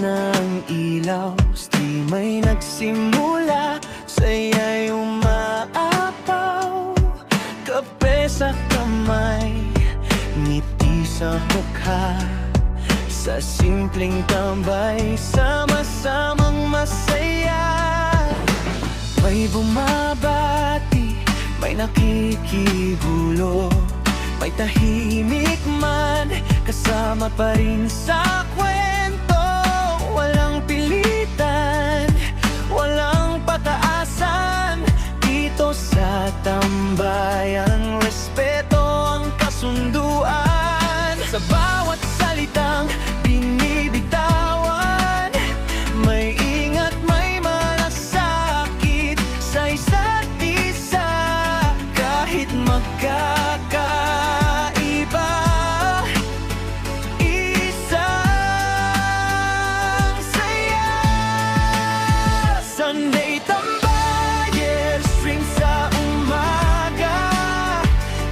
ng ilaw, streamay nagsimula, saya'y umaapaw. Kape sa kamay, ngiti sa mukha, sa simpleng tambay, sama-samang masaya. May bumabati, may nakikibulo, may tahimik man, kasama pa rin sa kwento. Walang pilitan, walang pataasan, dito sa tambayan, respeto ang kasunduan. Sa bawat salitang binibitawan, may ingat, may malasakit sa isa't isa. Kahit magkakaiba, isang saya. Sunday tambayan, stream sa umaga,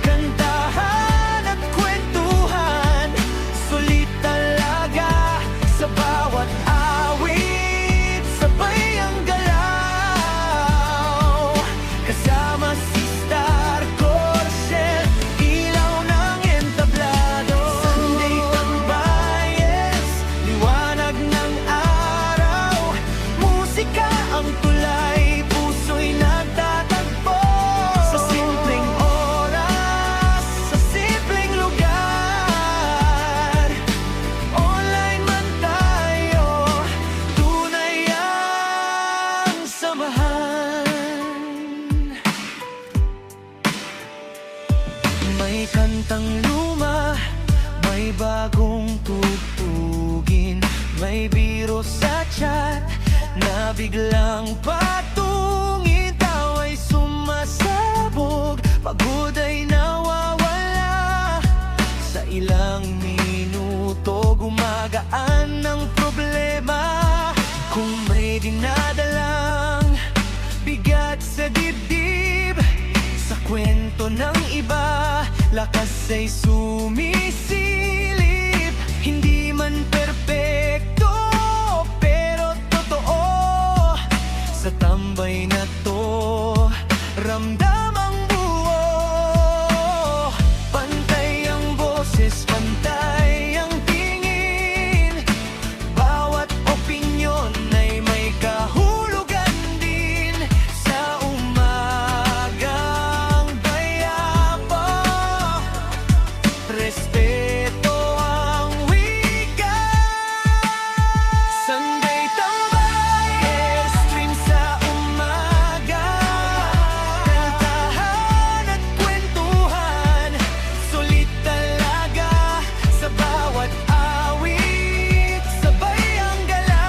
kantahan at kwentuhan, sulit talaga. Sa bawat awit, sabay ang galaw, kasama si Star Corcel, ilaw ng entablado. Sunday tambayes, liwanag ng araw, musika ang tulay, puso'y nagtatagpo. Sa simpleng oras, sa simpleng lugar, online man tayo, tunay ang samahan. May kantang luma, may bagong tugtugin, may biro sa chat na biglang patungin. Tawa'y sumasabog, pagod ay nawawala, sa ilang minuto gumagaan ang problema. Kung may dinadalang bigat sa dibdib, sa kwento ng iba, lakas ay sumisilip. Hindi man perpekto, pero totoo. Sa tambay na to, ramdam ang buo. Pantay ang boses, pantay ang tingin, bawat opinyon ay may kahulugan din. Sa umagang bayapa, respeto ang wika. Sunday tambayes, stream sa umaga, kantahan at kwentuhan, sulit talaga. Sa bawat awit, sabay ang galaw,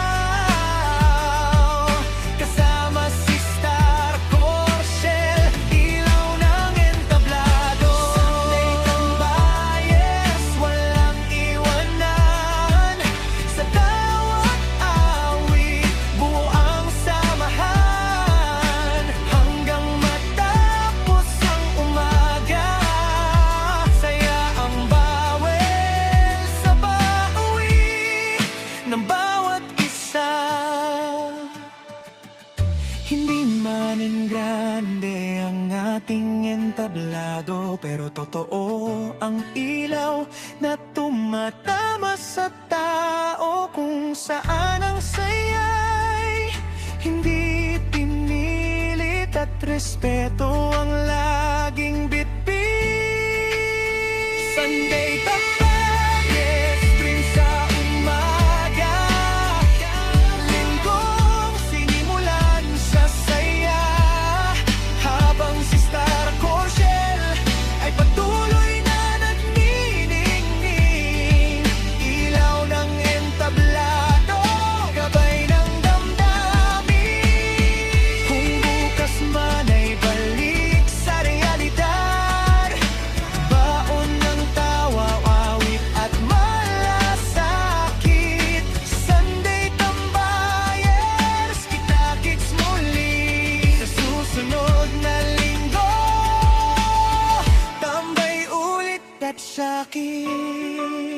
kasama si Star Corcel, ilaw ng entablado. Sunday tambayes, walang iwanan, sa bawat awit, buo ang samahan. Hanggang matapos ang umaga, saya ang bawal sa bawi ng bawat isa. Hindi man grande ang ating entablado, pero totoo ang ilaw na tumatama sa tao. Kung saan ang saya'y hindi pinilit, at respeto ang laging bitbit. Sunday tambayes, stream sa umaga, linggong sinimulan sa saya, habang si Star Corcel ay patuloy na nagniningning. Ilaw ng entablado, gabay ng damdamin. Kung bukas man ay balik sa realidad, baon ng tawa, awit at malasakit. Sunday tambayers, kita-kits muli sa susunod na linggo. Tambay ulit at sakit.